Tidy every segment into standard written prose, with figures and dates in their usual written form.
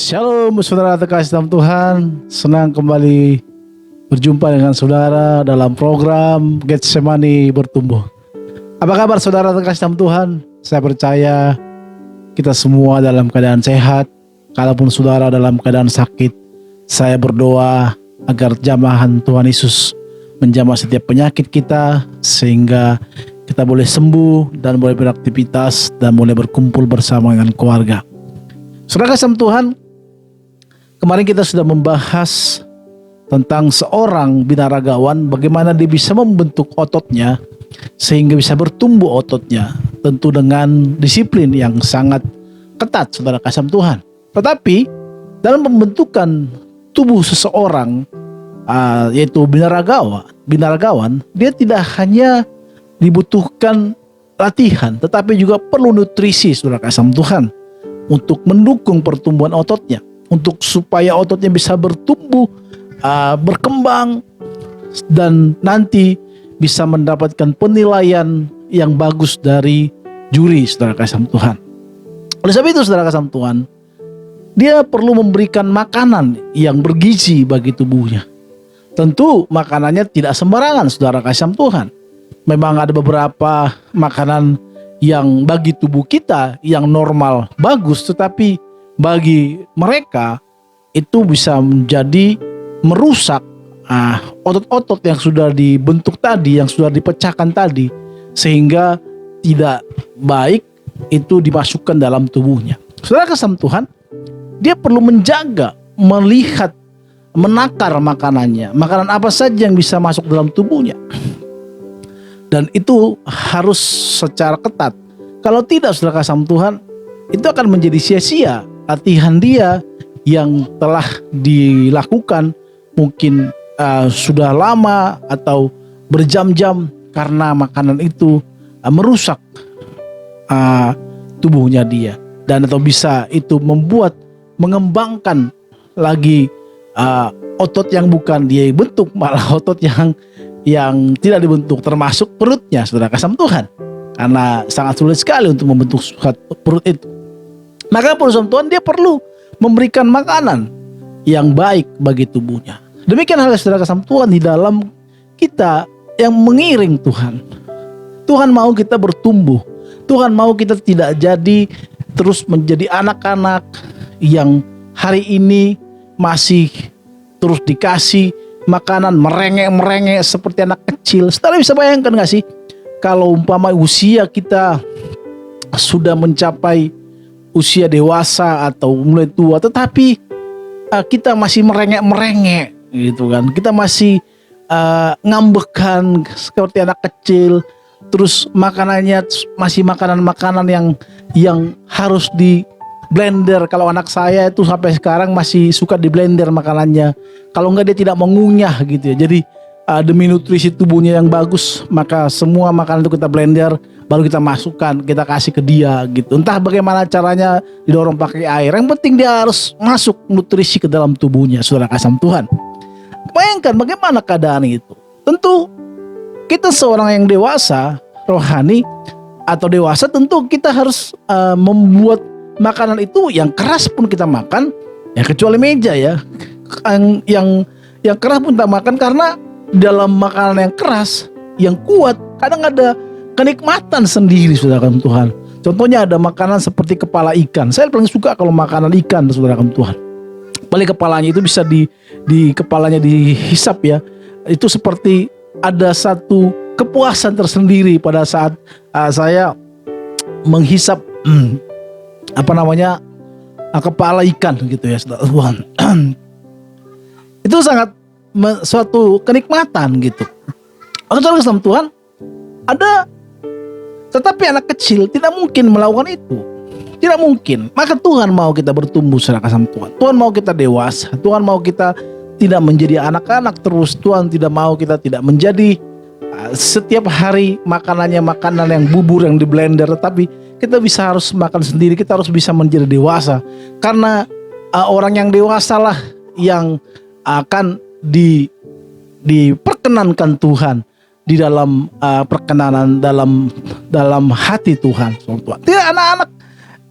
Shalom saudara terkasih dalam Tuhan. Senang kembali berjumpa dengan saudara dalam program Getsemani Bertumbuh. Apa kabar saudara terkasih dalam Tuhan? Saya percaya kita semua dalam keadaan sehat. Kalaupun saudara dalam keadaan sakit, saya berdoa agar jamahan Tuhan Yesus menjamah setiap penyakit kita, sehingga kita boleh sembuh dan boleh beraktivitas dan boleh berkumpul bersama dengan keluarga. Saudara kasih Tuhan, kemarin kita sudah membahas tentang seorang binaragawan, bagaimana dia bisa membentuk ototnya sehingga bisa bertumbuh ototnya, tentu dengan disiplin yang sangat ketat, saudara kasih Tuhan. Tetapi dalam pembentukan tubuh seseorang, yaitu binaragawan, dia tidak hanya dibutuhkan latihan, tetapi juga perlu nutrisi, saudara kasih Tuhan, untuk mendukung pertumbuhan ototnya, untuk supaya ototnya bisa bertumbuh, berkembang, dan nanti bisa mendapatkan penilaian yang bagus dari juri, saudara kasih Tuhan. Oleh sebab itu, saudara kasih Tuhan, dia perlu memberikan makanan yang bergizi bagi tubuhnya. Tentu makanannya tidak sembarangan, saudara kasih Tuhan. Memang ada beberapa makanan yang bagi tubuh kita yang normal bagus, tetapi bagi mereka itu bisa menjadi merusak otot-otot yang sudah dibentuk tadi, yang sudah dipecahkan tadi, sehingga tidak baik itu dimasukkan dalam tubuhnya. Saudara kasih Tuhan, dia perlu menjaga, melihat, menakar makanannya, makanan apa saja yang bisa masuk dalam tubuhnya. Dan itu harus secara ketat. Kalau tidak, saudara kasih Tuhan, itu akan menjadi sia-sia latihan dia yang telah dilakukan mungkin sudah lama atau berjam-jam, karena makanan itu merusak tubuhnya dia, dan atau bisa itu mengembangkan lagi otot yang bukan dia bentuk, malah otot yang tidak dibentuk, termasuk perutnya, saudara kasih Tuhan, karena sangat sulit sekali untuk membentuk perut itu. Maka perusahaan Tuhan, dia perlu memberikan makanan yang baik bagi tubuhnya. Demikian halnya, saudara kasih Tuhan, di dalam kita yang mengiring Tuhan. Tuhan mau kita bertumbuh. Tuhan mau kita tidak jadi terus menjadi anak-anak yang hari ini masih terus dikasih makanan merengek-merengek seperti anak kecil. Saudara bisa bayangkan gak sih, kalau umpama usia kita sudah mencapai usia dewasa atau mulai tua, tetapi kita masih merengek-merengek gitu kan. Kita masih ngambekan seperti anak kecil. Terus makanannya masih makanan-makanan yang harus di blender. Kalau anak saya itu sampai sekarang masih suka di blender makanannya. Kalau enggak dia tidak mengunyah gitu ya. Jadi demi nutrisi tubuhnya yang bagus, maka semua makanan itu kita blender, baru kita masukkan, kita kasih ke dia gitu. Entah bagaimana caranya, didorong pakai air. Yang penting dia harus masuk nutrisi ke dalam tubuhnya, saudara kasih Tuhan. Bayangkan bagaimana keadaan itu. Tentu kita seorang yang dewasa, rohani atau dewasa, tentu kita harus membuat makanan itu yang keras pun kita makan, ya kecuali meja ya. Yang keras pun kita makan, karena dalam makanan yang keras, yang kuat, kadang ada kenikmatan sendiri, saudara Tuhan. Contohnya ada makanan seperti kepala ikan. Saya paling suka kalau makanan ikan, saudara Tuhan. Paling kepalanya itu bisa di kepalanya dihisap ya. Itu seperti ada satu kepuasan tersendiri pada saat saya menghisap kepala ikan gitu ya, saudara Tuhan. Itu sangat suatu kenikmatan gitu. Saudara kasih Tuhan, tetapi anak kecil tidak mungkin melakukan itu. Tidak mungkin. Maka Tuhan mau kita bertumbuh, saudara kasih Tuhan. Tuhan mau kita dewasa. Tuhan mau kita tidak menjadi anak-anak terus. Tuhan tidak mau kita tidak menjadi setiap hari makanannya makanan yang bubur, yang di blender. Tetapi kita harus makan sendiri. Kita harus bisa menjadi dewasa. Karena orang yang dewasa lah yang akan diperkenankan Tuhan di dalam perkenanan dalam hati Tuhan. Tidak anak-anak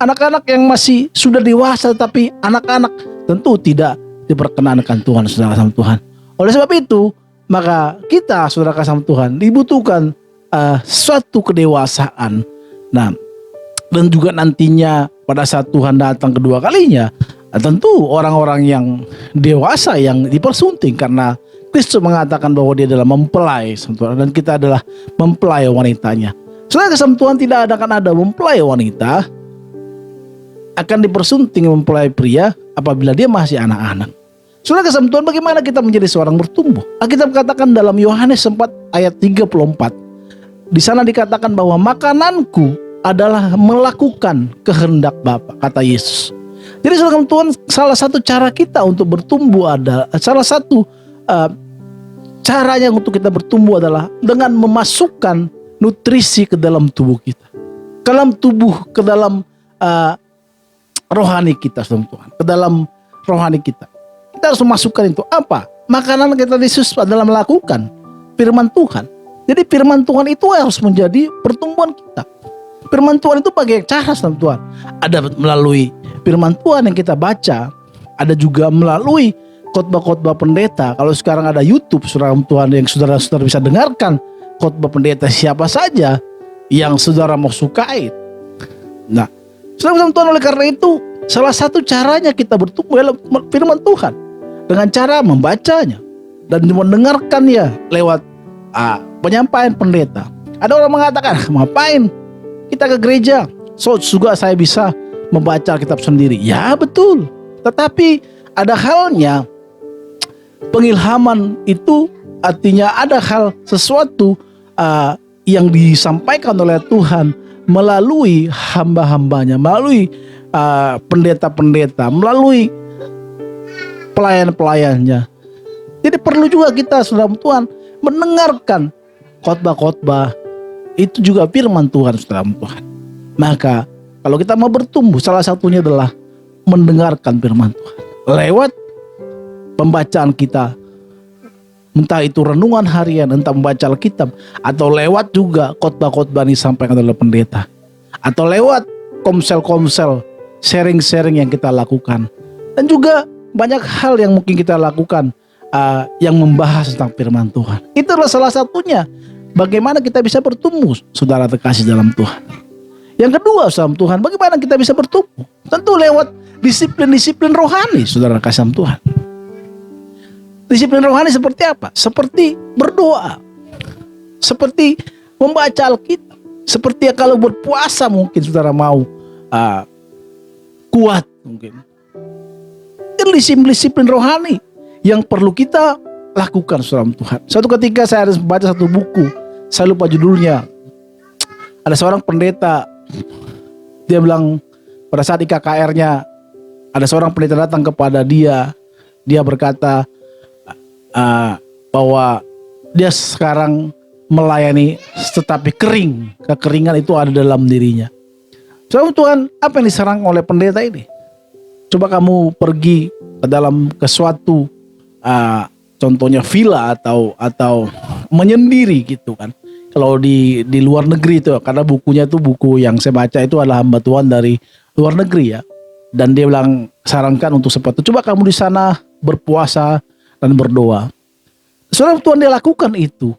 anak-anak yang masih sudah dewasa, tapi anak-anak tentu tidak diperkenankan Tuhan, saudara sama Tuhan. Oleh sebab itu, maka kita, saudara kasih Tuhan, dibutuhkan suatu kedewasaan. Nah, dan juga nantinya pada saat Tuhan datang kedua kalinya, tentu orang-orang yang dewasa yang dipersunting, karena Kristus mengatakan bahwa dia adalah mempelai dan kita adalah mempelai wanitanya. Saudara kasih Tuhan, tidak akan ada mempelai wanita akan dipersunting mempelai pria apabila dia masih anak-anak. Saudara kasih Tuhan, bagaimana kita menjadi seorang bertumbuh? Alkitab katakan dalam Yohanes 4 ayat 34. Di sana dikatakan bahwa makananku adalah melakukan kehendak Bapa, kata Yesus. Jadi saudara Tuhan, salah satu cara kita untuk bertumbuh salah satu caranya untuk kita bertumbuh adalah dengan memasukkan nutrisi ke dalam tubuh kita. Ke dalam rohani kita, saudara Tuhan. Ke dalam rohani kita. Kita harus memasukkan itu. Apa? Makanan kita Yesus adalah melakukan firman Tuhan. Jadi firman Tuhan itu harus menjadi pertumbuhan kita. Firman Tuhan itu bagi cara, saudara Tuhan. Ada melalui firman Tuhan yang kita baca. Ada juga melalui khotbah-khotbah pendeta. Kalau sekarang ada YouTube, saudara Tuhan, yang saudara-saudara bisa dengarkan khotbah pendeta siapa saja yang saudara mau sukai. Nah, saudara Tuhan, oleh karena itu salah satu caranya kita bertumbuh adalah firman Tuhan dengan cara membacanya dan mendengarkannya lewat penyampaian pendeta. Ada orang mengatakan, ngapain kita ke gereja? So juga saya bisa membaca kitab sendiri. Ya betul. Tetapi ada halnya pengilhaman itu artinya ada hal sesuatu yang disampaikan oleh Tuhan melalui hamba-hambanya, melalui pendeta-pendeta, melalui pelayan-pelayannya. Jadi perlu juga kita, saudara Tuhan, mendengarkan khotbah-khotbah. Itu juga firman Tuhan, saudara Tuhan. Maka kalau kita mau bertumbuh, salah satunya adalah mendengarkan firman Tuhan lewat pembacaan kita, entah itu renungan harian, entah membaca Alkitab, atau lewat juga khotbah-khotbah yang disampaikan oleh pendeta, atau lewat komsel-komsel, sharing-sharing yang kita lakukan. Dan juga banyak hal yang mungkin kita lakukan yang membahas tentang firman Tuhan. Itu adalah salah satunya bagaimana kita bisa bertumbuh, saudara terkasih dalam Tuhan. Yang kedua, saudara Tuhan, bagaimana kita bisa bertumbuh? Tentu lewat disiplin-disiplin rohani, saudara terkasih dalam Tuhan. Disiplin rohani seperti apa? Seperti berdoa, seperti membaca Alkitab, seperti kalau berpuasa mungkin saudara mau kuat mungkin. Itu disiplin rohani yang perlu kita lakukan, saudara Tuhan. Suatu ketika saya harus membaca satu buku, saya lupa judulnya. Ada seorang pendeta, dia bilang pada saat IKKR-nya, ada seorang pendeta datang kepada dia berkata bahwa dia sekarang melayani tetapi kekeringan itu ada dalam dirinya. Saudara Tuhan, apa yang diserang oleh pendeta ini? Coba kamu pergi ke suatu contohnya villa atau menyendiri gitu kan. Kalau di luar negeri itu, karena bukunya itu buku yang saya baca itu adalah hamba Tuhan dari luar negeri ya. Dan dia bilang sarankan untuk seperti itu. Coba kamu di sana berpuasa dan berdoa. Saudara Tuhan, dia lakukan itu.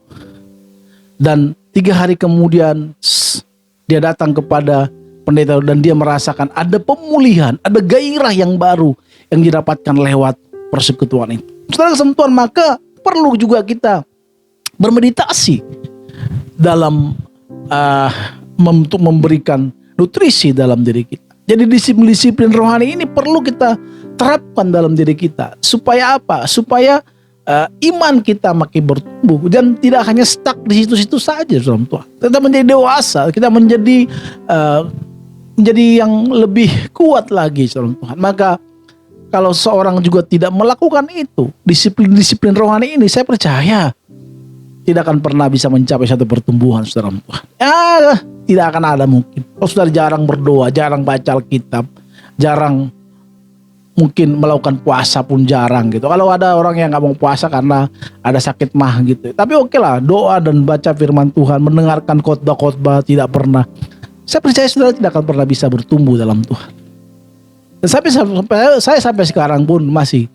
Dan 3 hari kemudian dia datang kepada pendeta dan dia merasakan ada pemulihan, ada gairah yang baru yang didapatkan lewat persekutuan itu. Saudara Tuhan, maka perlu juga kita bermeditasi dalam untuk memberikan nutrisi dalam diri kita. Jadi disiplin rohani ini perlu kita terapkan dalam diri kita. Supaya apa? Supaya iman kita makin bertumbuh dan tidak hanya stuck di situ-situ saja, saudara Tuhan. Kita menjadi dewasa, kita menjadi yang lebih kuat lagi, saudara Tuhan. Maka kalau seorang juga tidak melakukan itu, disiplin rohani ini, saya percaya tidak akan pernah bisa mencapai satu pertumbuhan, saudara Tuhan. Tidak akan ada mungkin. Kalau saudara jarang berdoa, jarang baca Alkitab, jarang mungkin melakukan puasa pun jarang gitu. Kalau ada orang yang nggak mau puasa karena ada sakit mah gitu. Tapi oke lah, doa dan baca firman Tuhan, mendengarkan khotbah-khotbah tidak pernah. Saya percaya saudara tidak akan pernah bisa bertumbuh dalam Tuhan. Dan saya sampai sekarang pun masih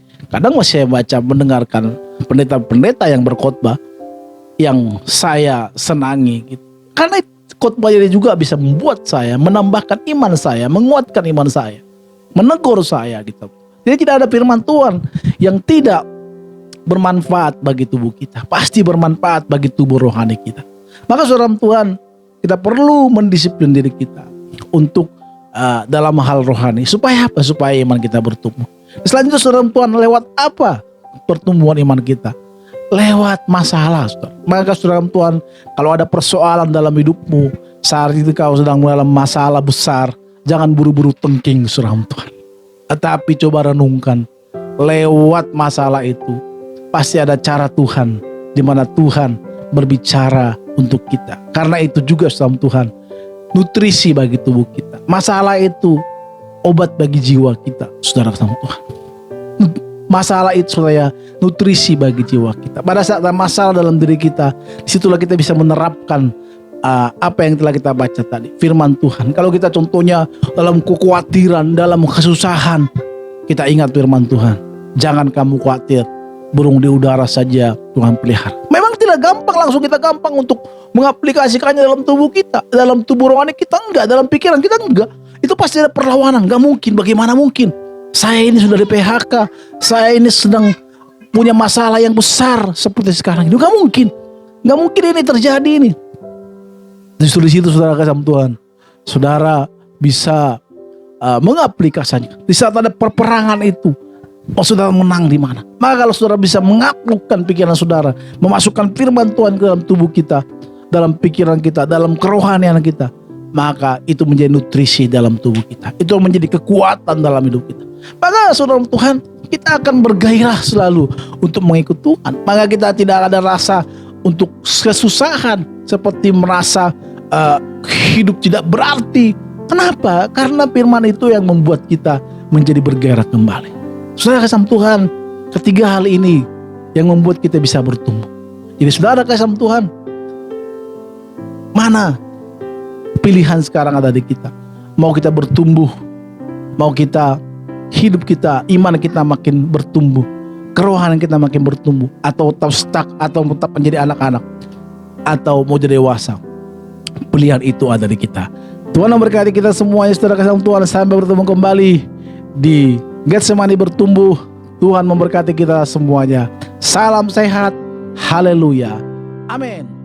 saya baca mendengarkan pendeta-pendeta yang berkhotbah yang saya senangi gitu. Karena khotbah ini juga bisa membuat saya, menambahkan iman saya, menguatkan iman saya, menegur saya gitu. Jadi tidak ada firman Tuhan yang tidak bermanfaat bagi tubuh kita. Pasti bermanfaat bagi tubuh rohani kita. Maka saudara Tuhan, kita perlu mendisiplin diri kita untuk dalam hal rohani. Supaya apa? Supaya iman kita bertumbuh. Selanjutnya saudara Tuhan, lewat apa pertumbuhan iman kita? Lewat masalah, saudara. Maka saudara Tuhan, kalau ada persoalan dalam hidupmu, saat itu kau sedang dalam masalah besar, jangan buru-buru tengking, saudara Tuhan. Tetapi coba renungkan, lewat masalah itu pasti ada cara Tuhan, di mana Tuhan berbicara untuk kita. Karena itu juga saudara Tuhan, nutrisi bagi tubuh kita. Masalah itu obat bagi jiwa kita, saudara Tuhan. Masalah itu supaya nutrisi bagi jiwa kita. Pada saat ada masalah dalam diri kita, disitulah kita bisa menerapkan apa yang telah kita baca tadi, firman Tuhan. Kalau kita contohnya dalam kekhawatiran, dalam kesusahan, kita ingat firman Tuhan. Jangan kamu khawatir, burung di udara saja Tuhan pelihara. Memang tidak gampang langsung kita gampang untuk mengaplikasikannya dalam tubuh kita, dalam tubuh rohani kita enggak, dalam pikiran kita enggak. Itu pasti ada perlawanan, enggak mungkin, bagaimana mungkin? Saya ini sudah di PHK, saya ini sedang punya masalah yang besar seperti sekarang. Itu enggak mungkin ini terjadi ini. Justru di situ saudara kasih Tuhan, saudara bisa mengaplikasikannya. Di saat ada perperangan itu, saudara menang di mana? Maka kalau saudara bisa mengaklukkan pikiran saudara, memasukkan firman Tuhan ke dalam tubuh kita, dalam pikiran kita, dalam kerohanian kita, maka itu menjadi nutrisi dalam tubuh kita. Itu menjadi kekuatan dalam hidup kita. Maka saudara Tuhan, kita akan bergairah selalu untuk mengikut Tuhan. Maka kita tidak ada rasa untuk kesusahan, seperti merasa hidup tidak berarti. Kenapa? Karena firman itu yang membuat kita menjadi bergairah kembali. Saudara kasih Tuhan, ketiga hal ini yang membuat kita bisa bertumbuh. Jadi saudara kasih Tuhan, mana pilihan sekarang ada di kita? Mau kita bertumbuh, mau kita hidup kita, iman kita makin bertumbuh, kerohanian kita makin bertumbuh, atau tetap stuck, atau tetap menjadi anak-anak, atau mau jadi dewasa. Pilihan itu ada di kita. Tuhan memberkati kita semuanya, saudara kasih Tuhan. Sampai bertemu kembali di Getsemani bertumbuh. Tuhan memberkati kita semuanya. Salam sehat. Haleluya. Amin.